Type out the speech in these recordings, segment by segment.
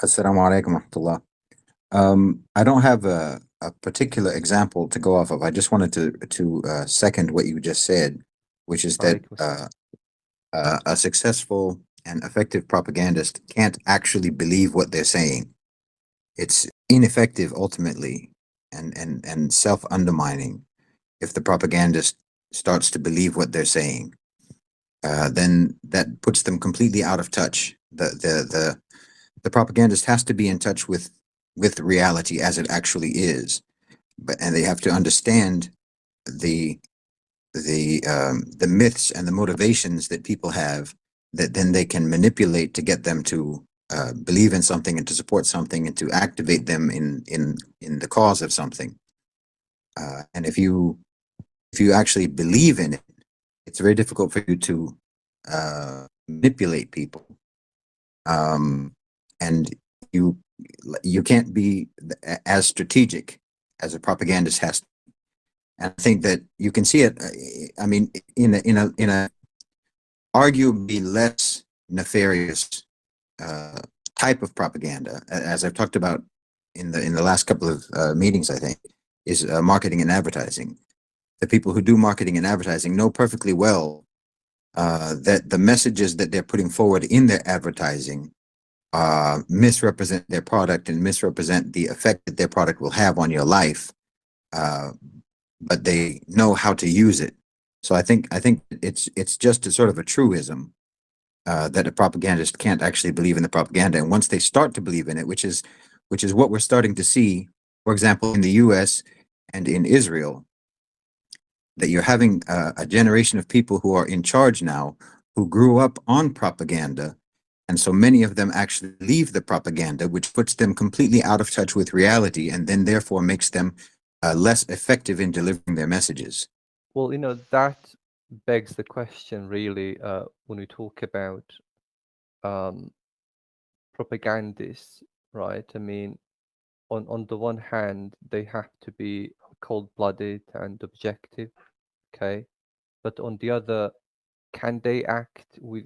Assalamu alaikum wa rahmatullah. I don't have a particular example to go off of. I just wanted to second what you just said, which is that Alaikum assalam. a successful and effective propagandist can't actually believe what they're saying. It's ineffective ultimately and self-undermining if the propagandist starts to believe what they're saying. Then that puts them completely out of touch. The propagandist has to be in touch with reality as it actually is, and they have to understand the the myths and the motivations that people have that then they can manipulate to get them to believe in something and to support something and to activate them in the cause of something. And if you actually believe in it, it's very difficult for you to manipulate people. And you can't be as strategic as a propagandist has to. And I think that you can see it. I mean, in a arguably less nefarious type of propaganda, as I've talked about in the last couple of meetings, I think, is marketing and advertising. The people who do marketing and advertising know perfectly well that the messages that they're putting forward in their advertising misrepresent their product and misrepresent the effect that their product will have on your life, but they know how to use it. So I think it's just a sort of a truism that a propagandist can't actually believe in the propaganda, and once they start to believe in it, which is what we're starting to see, for example, in the U.S. and in Israel, that you're having a generation of people who are in charge now who grew up on propaganda. And so many of them actually leave the propaganda, which puts them completely out of touch with reality and then therefore makes them less effective in delivering their messages. Well, that begs the question, really, when we talk about um, propagandists, right? I mean, on the one hand, they have to be cold-blooded and objective, okay? But on the other, can they act with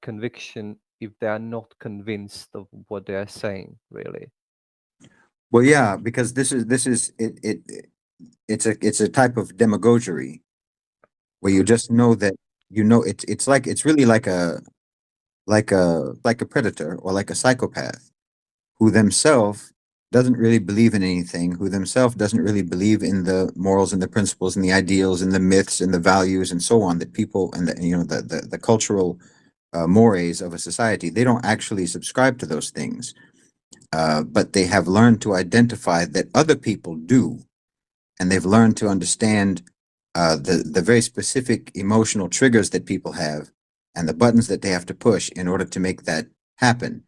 conviction if they are not convinced of what they are saying, really? Well, yeah, because it's a type of demagoguery where you just know that it's really like a predator or like a psychopath who themselves doesn't really believe in anything, who themselves doesn't really believe in the morals and the principles and the ideals and the myths and the values and so on that people and the cultural mores of a society, they don't actually subscribe to those things, but they have learned to identify that other people do, and they've learned to understand the very specific emotional triggers that people have and the buttons that they have to push in order to make that happen.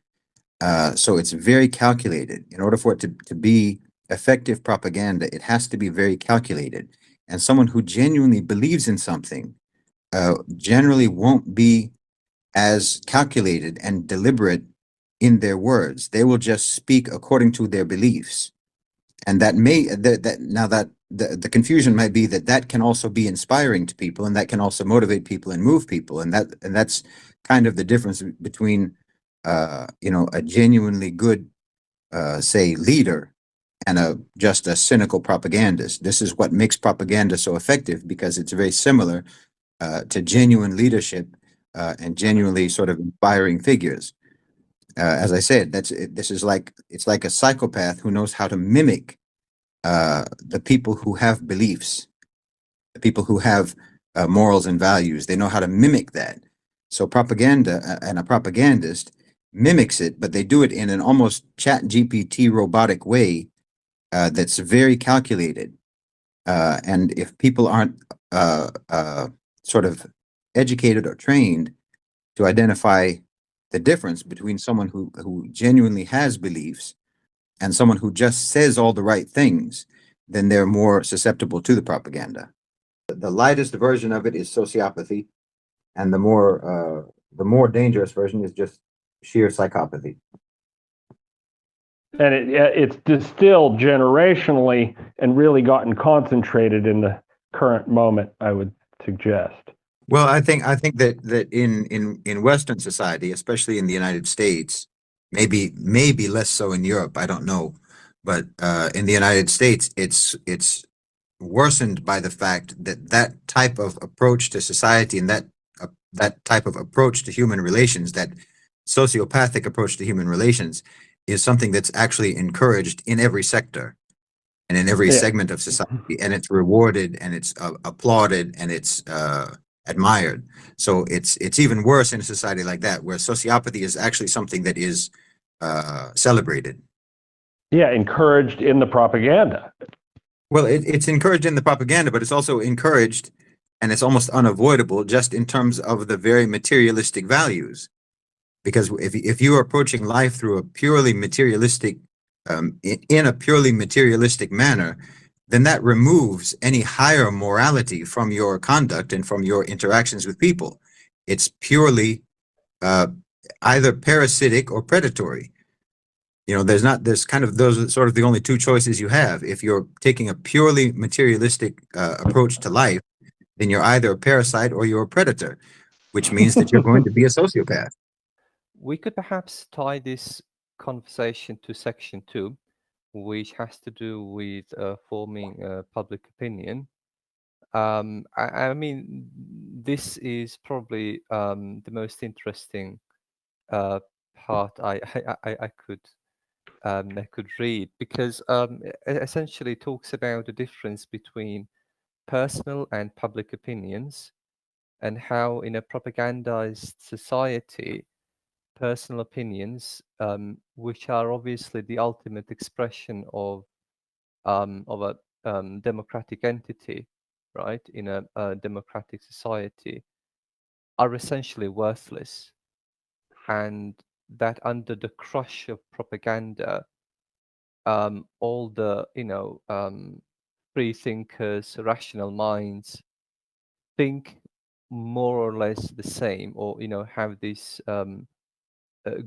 So it's very calculated. In order for it to be effective propaganda, it has to be very calculated. And someone who genuinely believes in something generally won't be as calculated and deliberate in their words. They will just speak according to their beliefs. And that may that now that the confusion might be that can also be inspiring to people, and that can also motivate people and move people, and that's kind of the difference between a genuinely good say leader and just a cynical propagandist. This is what makes propaganda so effective, because it's very similar to genuine leadership and genuinely sort of inspiring figures. As I said, it's like a psychopath who knows how to mimic the people who have beliefs, the people who have morals and values. They know how to mimic that. So propaganda and a propagandist mimics it, but they do it in an almost chat GPT robotic way that's very calculated. And if people aren't sort of educated or trained to identify the difference between someone who genuinely has beliefs and someone who just says all the right things, then they're more susceptible to the propaganda. The lightest version of it is sociopathy, and the more dangerous version is just sheer psychopathy. And it's distilled generationally and really gotten concentrated in the current moment, I would suggest. Well, I think that in Western society, especially in the United States, maybe less so in Europe. I don't know, but in the United States, it's worsened by the fact that that type of approach to society and that type of approach to human relations, that sociopathic approach to human relations, is something that's actually encouraged in every sector and in every Yeah. segment of society, and it's rewarded and it's applauded and it's admired. So it's even worse in a society like that, where sociopathy is actually something that is celebrated. Yeah, encouraged in the propaganda. Well, it's encouraged in the propaganda, but it's also encouraged, and it's almost unavoidable, just in terms of the very materialistic values. Because if you are approaching life through a purely materialistic, in a purely materialistic manner, then that removes any higher morality from your conduct and from your interactions with people. It's purely either parasitic or predatory. You know, there's kind of, those are sort of the only two choices you have. If you're taking a purely materialistic approach to life, then you're either a parasite or you're a predator, which means that you're going to be a sociopath. We could perhaps tie this conversation to section 2, which has to do with forming public opinion. I mean, this is probably the most interesting part I could read, because it essentially talks about the difference between personal and public opinions, and how in a propagandized society, personal opinions, which are obviously the ultimate expression of a democratic entity, right, in a democratic society, are essentially worthless, and that under the crush of propaganda, all the free thinkers, rational minds think more or less the same, or have this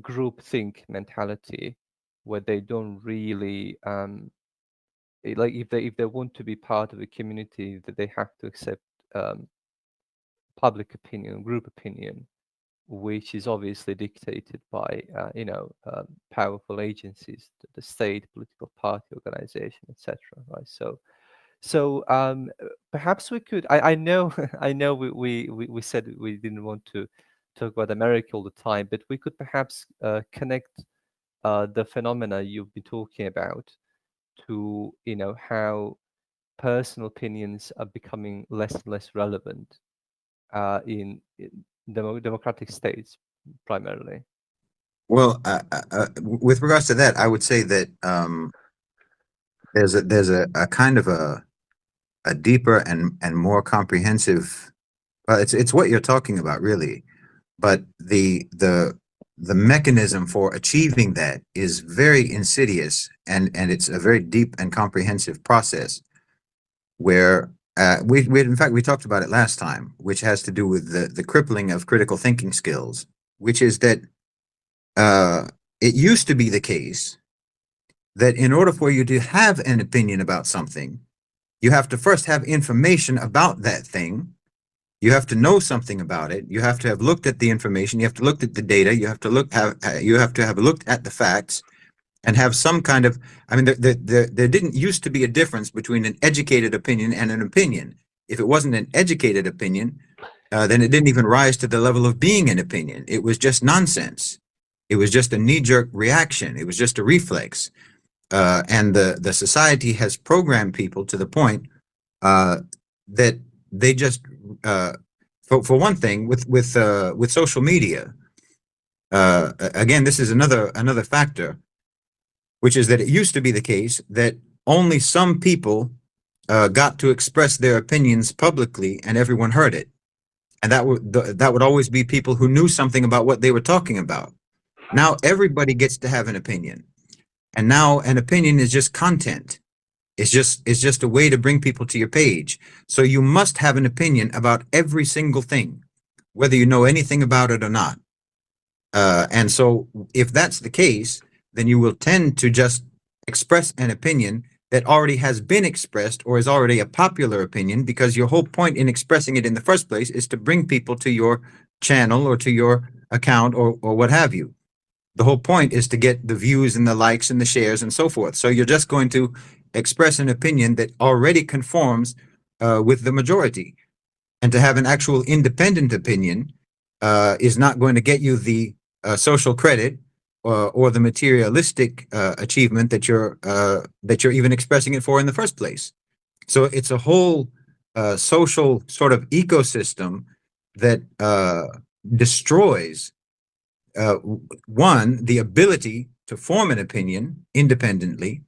group think mentality, where they don't really like, if they want to be part of a community, that they have to accept public opinion, group opinion, which is obviously dictated by powerful agencies, the state, political party, organization, etc. Right. So perhaps we could. I know I know we said we didn't want to talk about America all the time, but we could perhaps connect the phenomena you've been talking about to how personal opinions are becoming less and less relevant in democratic states primarily. Well, with regards to that, I would say that there's a kind of a deeper and more comprehensive. Well, it's what you're talking about, really, but the mechanism for achieving that is very insidious, and it's a very deep and comprehensive process, where we in fact we talked about it last time, which has to do with the crippling of critical thinking skills, which is that it used to be the case that in order for you to have an opinion about something, you have to first have information about that thing. You have to know something about it. You have to have looked at the information. You have to look at the data. You have to have looked at the facts and have some kind of, I mean, there didn't used to be a difference between an educated opinion and an opinion. If it wasn't an educated opinion, then it didn't even rise to the level of being an opinion. It was just nonsense. It was just a knee-jerk reaction. It was just a reflex. And the society has programmed people to the point that they just, for one thing, with social media, again, this is another factor, which is that it used to be the case that only some people got to express their opinions publicly, and everyone heard it, and that would always be people who knew something about what they were talking about. Now everybody gets to have an opinion, and now an opinion is just content. It's just a way to bring people to your page. So you must have an opinion about every single thing, whether you know anything about it or not. And so if that's the case, then you will tend to just express an opinion that already has been expressed or is already a popular opinion, because your whole point in expressing it in the first place is to bring people to your channel or to your account or what have you. The whole point is to get the views and the likes and the shares and so forth. So you're just going to express an opinion that already conforms with the majority. And to have an actual independent opinion is not going to get you the social credit or the materialistic achievement that you're even expressing it for in the first place. So it's a whole social sort of ecosystem that destroys one, the ability to form an opinion independently,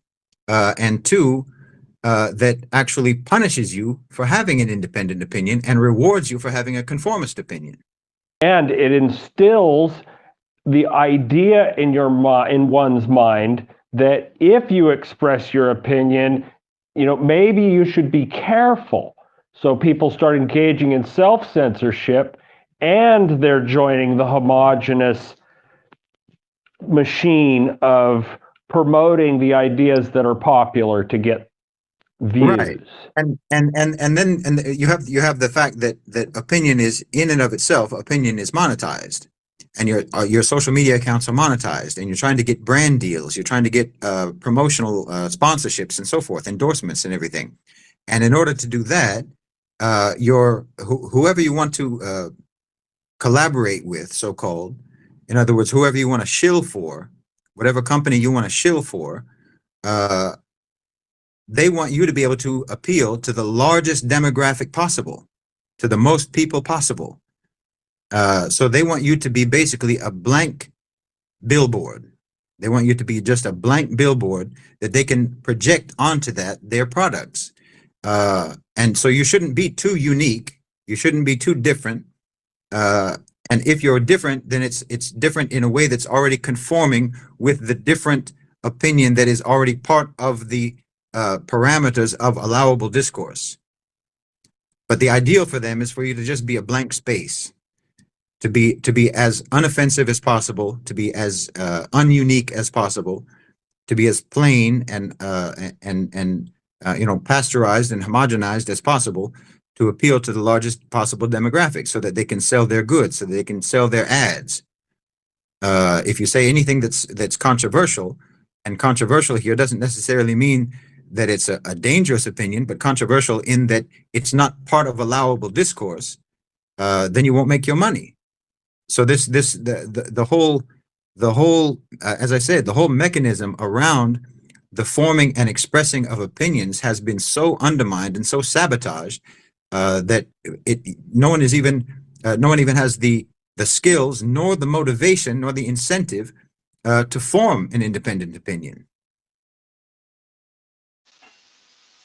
and two, that actually punishes you for having an independent opinion and rewards you for having a conformist opinion. And it instills the idea in one's mind that if you express your opinion, maybe you should be careful. So people start engaging in self-censorship, and they're joining the homogenous machine of promoting the ideas that are popular to get views. Right. And then you have the fact that opinion is in and of itself, opinion is monetized, and your social media accounts are monetized, and you're trying to get brand deals, you're trying to get promotional sponsorships and so forth, endorsements and everything. And in order to do that, whoever you want to collaborate with, so-called, in other words, whoever you want to shill for, whatever company you want to shill for, they want you to be able to appeal to the largest demographic possible, to the most people possible. So they want you to be basically a blank billboard. They want you to be just a blank billboard that they can project onto their products. And so you shouldn't be too unique. You shouldn't be too different. And if you're different, then it's different in a way that's already conforming with the different opinion that is already part of the parameters of allowable discourse. But the ideal for them is for you to just be a blank space, to be as unoffensive as possible, to be as ununique as possible, to be as plain and pasteurized and homogenized as possible, to appeal to the largest possible demographic, so that they can sell their goods, so that they can sell their ads. If you say anything that's controversial, and controversial here doesn't necessarily mean that it's a dangerous opinion, but controversial in that it's not part of allowable discourse, then you won't make your money. So the whole as I said, the whole mechanism around the forming and expressing of opinions has been so undermined and so sabotaged that no one even has the skills, nor the motivation, nor the incentive to form an independent opinion.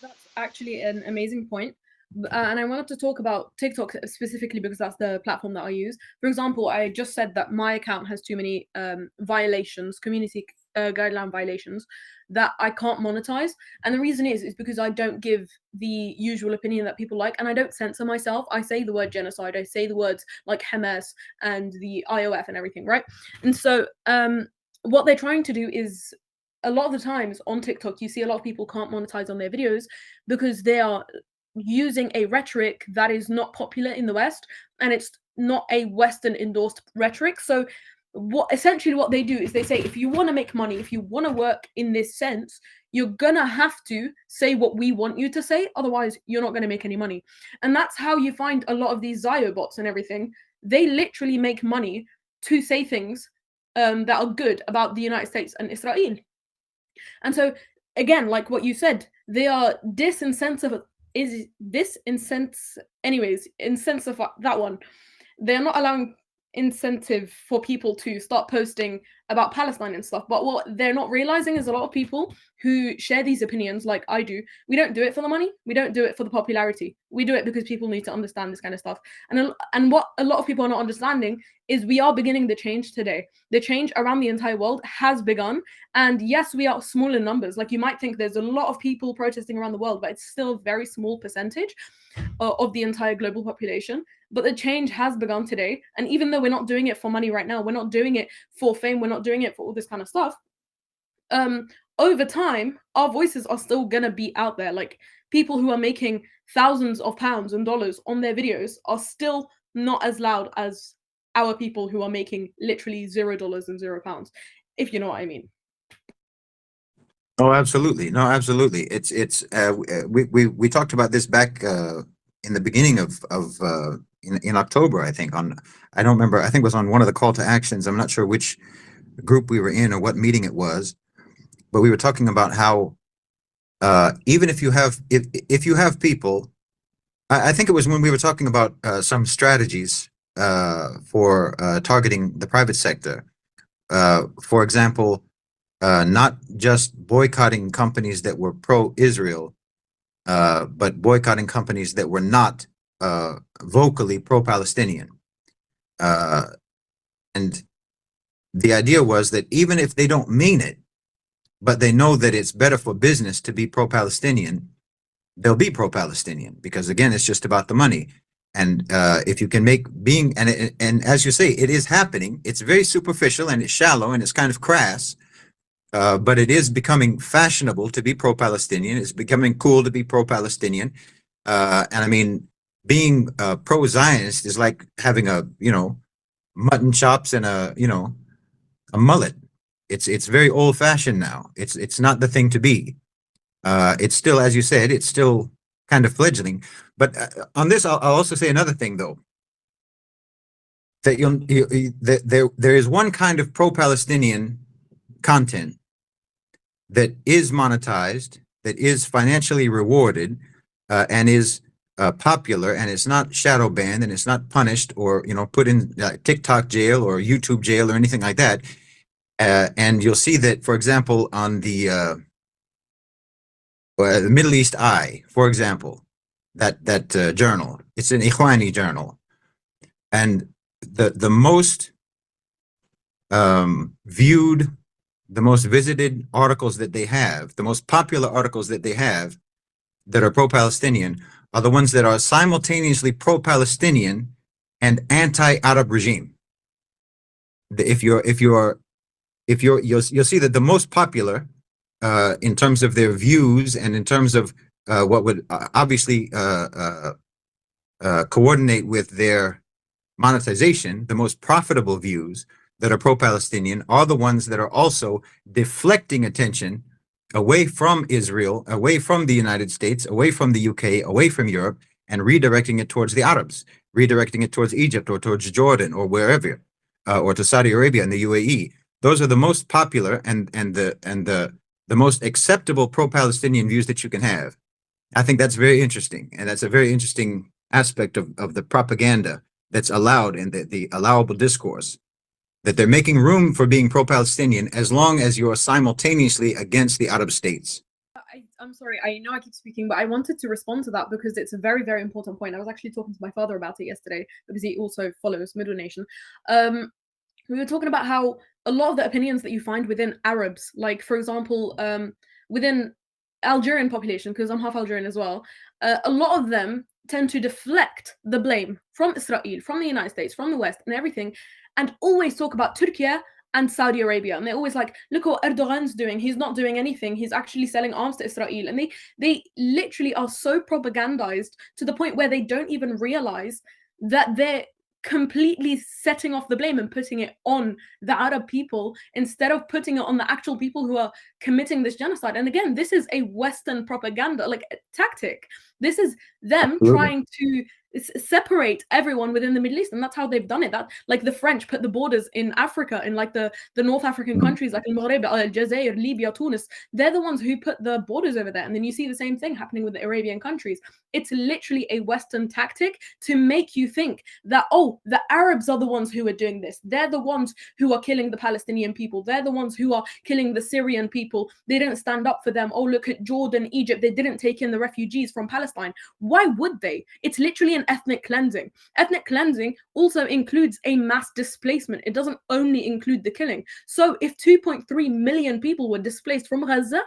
That's actually an amazing point. And I wanted to talk about TikTok specifically because that's the platform that I use. For example, I just said that my account has too many violations, community guideline violations, that I can't monetize. And the reason is because I don't give the usual opinion that people like, and I don't censor myself. I say the word genocide, I say the words like Hamas and the IOF and everything, right? And so what they're trying to do is, a lot of the times on TikTok, you see a lot of people can't monetize on their videos because they are using a rhetoric that is not popular in the West, and it's not a Western endorsed rhetoric. So essentially what they do is they say, if you want to make money, if you want to work in this sense, you're gonna have to say what we want you to say, otherwise you're not going to make any money. And that's how you find a lot of these Zio bots and everything. They literally make money to say things that are good about the United States and Israel. And so again, like what you said, they are incensify that one. They're not allowing incentive for people to start posting about Palestine and stuff. But what they're not realizing is a lot of people who share these opinions, like I do, we don't do it for the money. We don't do it for the popularity. We do it because people need to understand this kind of stuff. And what a lot of people are not understanding is we are beginning the change today. The change around the entire world has begun. And yes, we are small in numbers. Like you might think there's a lot of people protesting around the world, but it's still a very small percentage of the entire global population. But the change has begun today. And even though we're not doing it for money right now, we're not doing it for fame, we're not doing it for all this kind of stuff, over time, our voices are still going to be out there. Like people who are making thousands of pounds and dollars on their videos are still not as loud as our people who are making literally $0 and £0, if you know what I mean. Oh, absolutely. No, absolutely. We talked about this back in the beginning of in October, I think. I don't remember. I think it was on one of the call to actions. I'm not sure which group we were in or what meeting it was, but we were talking about how even if you have people, I think it was when we were talking about some strategies for targeting the private sector. For example, not just boycotting companies that were pro-Israel, but boycotting companies that were not vocally pro-Palestinian. And the idea was that even if they don't mean it, but they know that it's better for business to be pro-Palestinian, they'll be pro-Palestinian, because again, it's just about the money. And if you can make being, and as you say, it is happening. It's very superficial and it's shallow and it's kind of crass. But it is becoming fashionable to be pro-Palestinian. It's becoming cool to be pro-Palestinian. And I mean, being pro-Zionist is like having a, mutton chops and a mullet. It's very old-fashioned now. It's not the thing to be. It's still, as you said, it's still kind of fledgling. But on this, I'll also say another thing, though. That there is one kind of pro-Palestinian content that is monetized, that is financially rewarded, and is popular, and it's not shadow banned, and it's not punished or put in TikTok jail or YouTube jail or anything like that. And you'll see that, for example, on the Middle East Eye, for example, that journal, it's an Ikhwani journal, and the most viewed, the most visited articles that they have, the most popular articles that they have that are pro-Palestinian are the ones that are simultaneously pro-Palestinian and anti-Arab regime. You'll see that the most popular in terms of their views and in terms of what would obviously coordinate with their monetization, the most profitable views that are pro-Palestinian are the ones that are also deflecting attention away from Israel, away from the United States, away from the UK, away from Europe, and redirecting it towards the Arabs, redirecting it towards Egypt or towards Jordan or wherever, or to Saudi Arabia and the UAE. Those are the most popular and the most acceptable pro-Palestinian views that you can have. I think that's very interesting, and that's a very interesting aspect of the propaganda that's allowed in the allowable discourse, that they're making room for being pro-Palestinian as long as you're simultaneously against the Arab states. I'm sorry, I know I keep speaking, but I wanted to respond to that because it's a very, very important point. I was actually talking to my father about it yesterday because he also follows Middle Nation. We were talking about how a lot of the opinions that you find within Arabs, like for example, within Algerian population, because I'm half Algerian as well, a lot of them tend to deflect the blame from Israel, from the United States, from the West and everything, and always talk about Turkey and Saudi Arabia. And they're always like, look what Erdogan's doing. He's not doing anything. He's actually selling arms to Israel. And they literally are so propagandized to the point where they don't even realize that they're completely setting off the blame and putting it on the Arab people instead of putting it on the actual people who are committing this genocide. And again, this is a Western propaganda tactic. This is them trying to separate everyone within the Middle East, and that's how they've done it. That like the French put the borders in Africa, in like the North African countries like Al-Maghreb, Algeria, Libya, Tunis. They're the ones who put the borders over there, and then you see the same thing happening with the Arabian countries. It's literally a Western tactic to make you think that, oh, the Arabs are the ones who are doing this. They're the ones who are killing the Palestinian people. They're the ones who are killing the Syrian people. They didn't stand up for them. Oh, look at Jordan, Egypt. They didn't take in the refugees from Palestine. Why would they? It's literally an ethnic cleansing. Ethnic cleansing also includes a mass displacement. It doesn't only include the killing. So if 2.3 million people were displaced from Gaza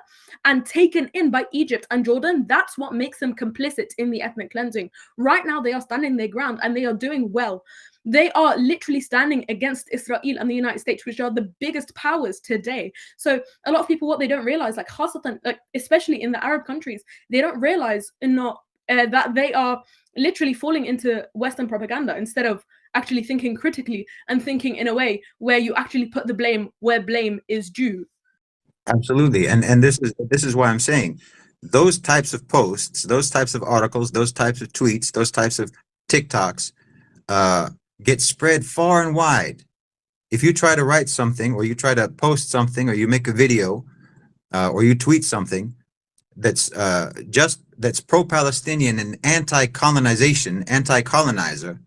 and taken in by Egypt and Jordan, that's what makes them complicit in the ethnic cleansing. Right now, they are standing their ground and they are doing well. They are literally standing against Israel and the United States, which are the biggest powers today. So a lot of people, what they don't realize, like especially in the Arab countries, they don't realize that they are literally falling into Western propaganda instead of actually thinking critically and thinking in a way where you actually put the blame where blame is due. Absolutely. And this is why I'm saying those types of posts, those types of articles, those types of tweets, those types of TikToks get spread far and wide. If you try to write something, or you try to post something, or you make a video, or you tweet something that's that's pro-Palestinian and anti-colonization, anti-colonizer,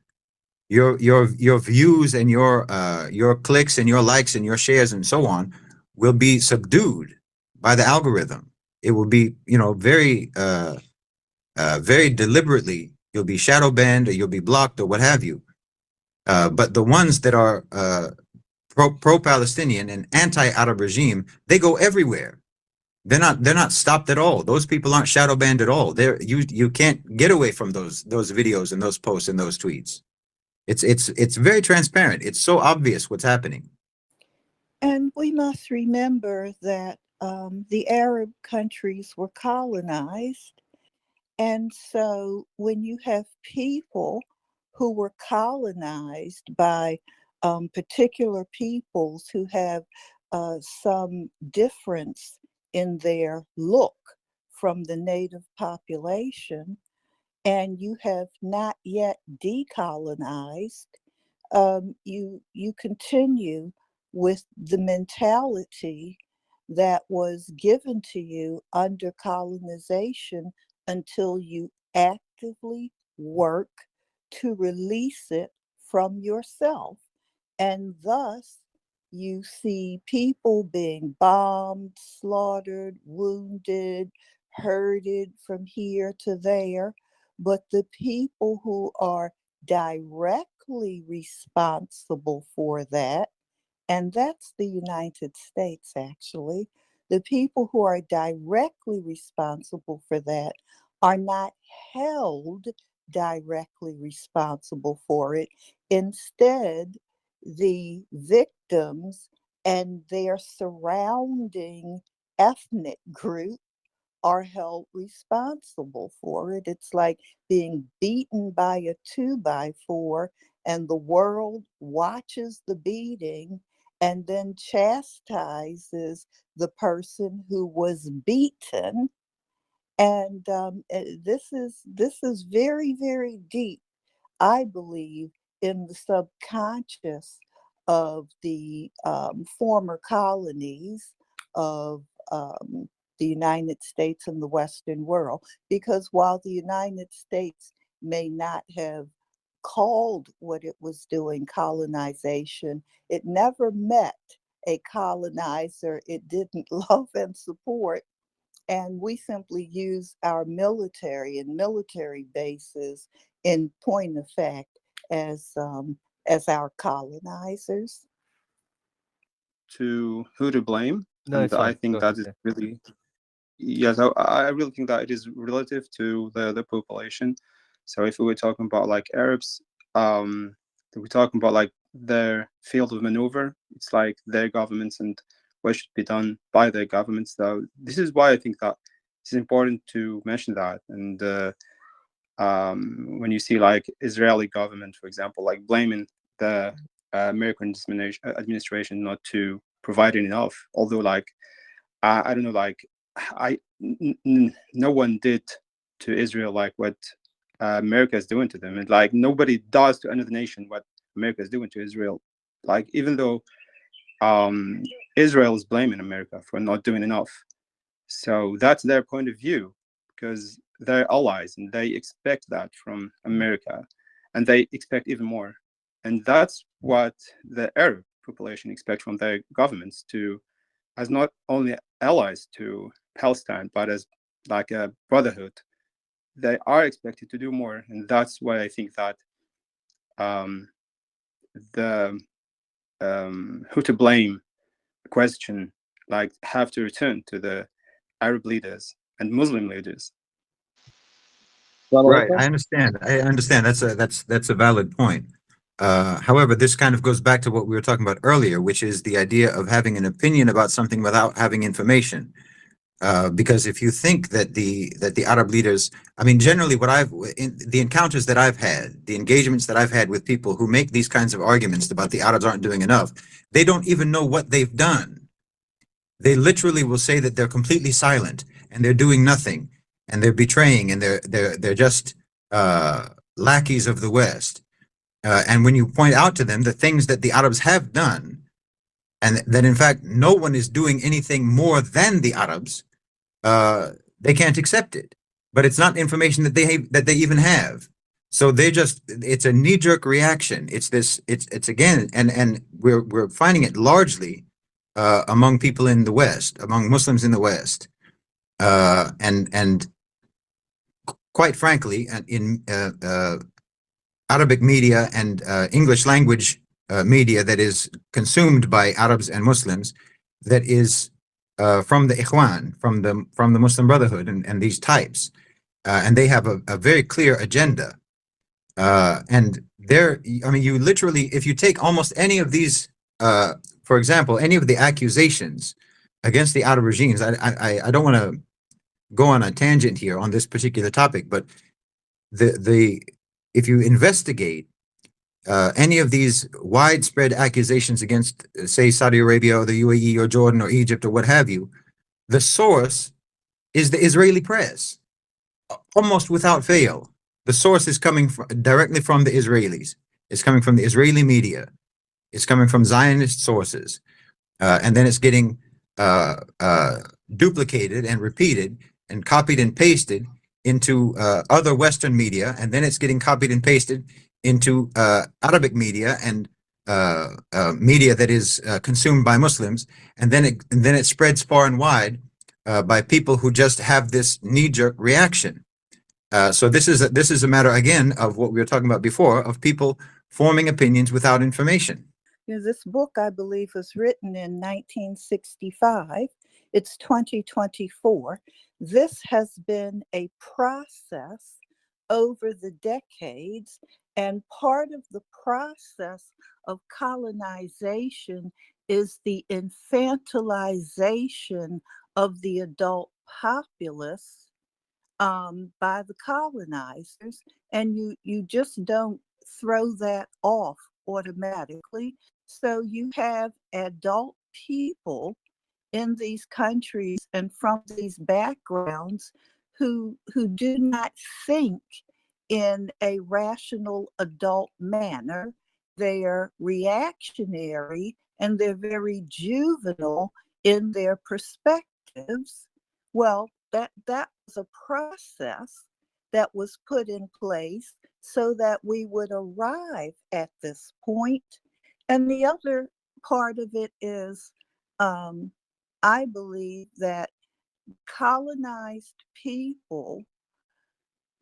your views and your clicks and your likes and your shares and so on will be subdued by the algorithm. It will be, very very deliberately, you'll be shadow banned, or you'll be blocked, or what have you. But the ones that are pro-Palestinian and anti-Arab regime, they go everywhere. They're not stopped at all. Those people aren't shadow banned at all. You can't get away from those videos and those posts and those tweets. It's very transparent. It's so obvious what's happening. And we must remember that the Arab countries were colonized. And so when you have people who were colonized by particular peoples who have some difference in their look from the native population, and you have not yet decolonized, you continue with the mentality that was given to you under colonization until you actively work to release it from yourself. And thus, you see people being bombed, slaughtered, wounded, herded from here to there. But the people who are directly responsible for that, and that's the United States, actually, the people who are directly responsible for that are not held directly responsible for it. Instead, the victims and their surrounding ethnic group are held responsible for it. It's like being beaten by a 2x4, and the world watches the beating and then chastises the person who was beaten. And this is very, very deep, I believe, in the subconscious of the former colonies of the United States and the Western world. Because while the United States may not have called what it was doing colonization, it never met a colonizer it didn't love and support. And we simply use our military and military bases, in point of fact, as our colonizers. To who to blame? No, And it's I fine. think Go that ahead, is yeah. really, yes, I really think that it is relative to the population. So if we were talking about like Arabs, we're talking about like their field of maneuver. It's like their governments and what should be done by their governments. So this is why I think that it's important to mention that. And when you see like Israeli government, for example, like blaming the American administration not to provide enough, although like I don't know, like no one did to Israel like what America is doing to them, and like nobody does to another nation what America is doing to Israel. Like even though Israel is blaming America for not doing enough, so that's their point of view because they're allies and they expect that from America, and they expect even more, and that's what the Arab population expects from their governments to, as not only allies to Palestine, but as like a brotherhood. They are expected to do more, and that's why I think that the who to blame question like have to return to the Arab leaders and Muslim leaders. Right. I understand. That's a valid point. However, this kind of goes back to what we were talking about earlier, which is the idea of having an opinion about something without having information. Because if you think that the Arab leaders, I mean, generally, the encounters that I've had, the engagements that I've had with people who make these kinds of arguments about the Arabs aren't doing enough, they don't even know what they've done. They literally will say that they're completely silent and they're doing nothing and they're betraying and they're just lackeys of the West. And when you point out to them the things that the Arabs have done, and that in fact no one is doing anything more than the Arabs, they can't accept it. But it's not information that they even have. So it's a knee-jerk reaction. It's again, and we're finding it largely among people in the West, among Muslims in the West, and quite frankly, in Arabic media and English language media that is consumed by Arabs and Muslims, that is from the Ikhwan, from the Muslim Brotherhood, and these types, and they have a very clear agenda. And I mean, you literally, if you take almost any of these, for example, any of the accusations against the Arab regimes, I don't want to go on a tangent here on this particular topic, but if you investigate any of these widespread accusations against, say, Saudi Arabia or the UAE or Jordan or Egypt or what have you, the source is the Israeli press, almost without fail. The source is coming directly from the Israelis. It's coming from the Israeli media. It's coming from Zionist sources. And then it's getting duplicated and repeated and copied and pasted into other Western media. And then it's getting copied and pasted into Arabic media and media that is consumed by Muslims. And then it spreads far and wide by people who just have this knee-jerk reaction. So this is a matter, again, of what we were talking about before, of people forming opinions without information. This book, I believe, was written in 1965. It's 2024. This has been a process over the decades, and part of the process of colonization is the infantilization of the adult populace by the colonizers, and you just don't throw that off automatically. So you have adult people in these countries and from these backgrounds who do not think in a rational adult manner. They are reactionary and they're very juvenile in their perspectives. Well, that was a process that was put in place so that we would arrive at this point. And the other part of it is, I believe that colonized people,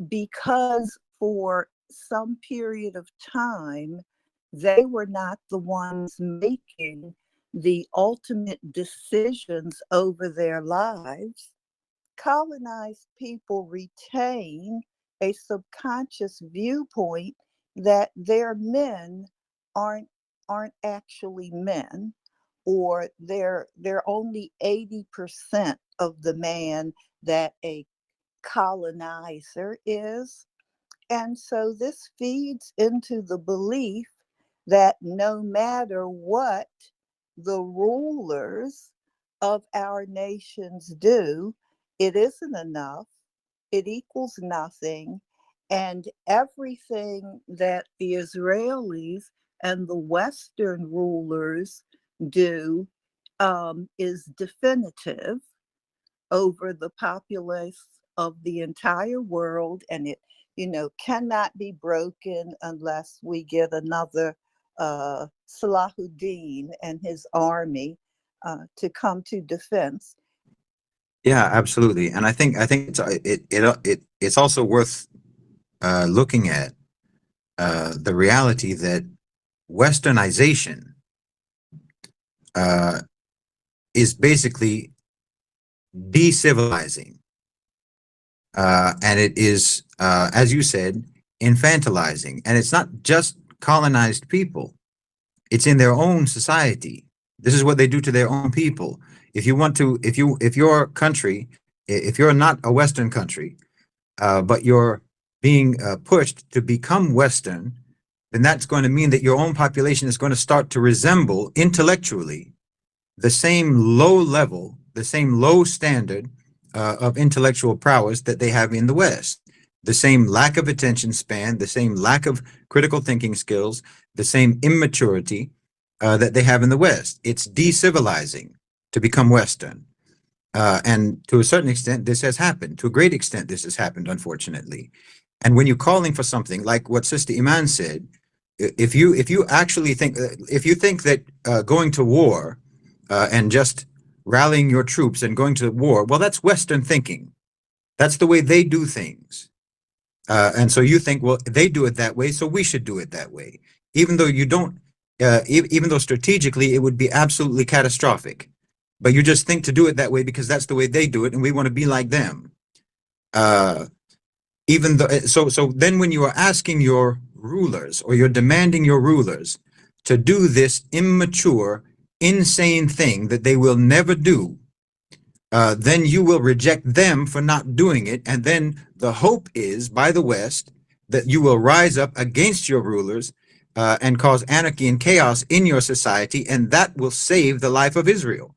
because for some period of time, they were not the ones making the ultimate decisions over their lives, colonized people retain a subconscious viewpoint that their men aren't actually men, or they're only 80% of the man that a colonizer is. And so this feeds into the belief that no matter what the rulers of our nations do, it isn't enough, it equals nothing, and everything that the Israelis and the Western rulers do is definitive over the populace of the entire world, and it cannot be broken unless we get another Salahuddin and his army to come to defense. Yeah, absolutely. And I think it's also worth looking at the reality that Westernization is basically decivilizing, and it is, as you said, infantilizing. And it's not just colonized people; it's in their own society. This is what they do to their own people. if you want to, if your country, if you're not a Western country, but you're being pushed to become Western, then that's going to mean that your own population is going to start to resemble intellectually the same low level, the same low standard of intellectual prowess that they have in the West. The same lack of attention span, the same lack of critical thinking skills, the same immaturity that they have in the West. It's decivilizing to become Western. And to a certain extent, this has happened. To a great extent, this has happened, unfortunately. And when you're calling for something like what Sister Iman said, if you actually think, if you think that going to war and just rallying your troops and going to war, well, that's Western thinking. That's the way they do things. And so you think, well, they do it that way, so we should do it that way. Even though you don't, even though strategically it would be absolutely catastrophic. But you just think to do it that way because that's the way they do it, and we want to be like them. Even though, so then when you are asking your rulers, or you're demanding your rulers to do this immature, insane thing that they will never do, then you will reject them for not doing it. And then the hope is, by the West, that you will rise up against your rulers and cause anarchy and chaos in your society, and that will save the life of Israel.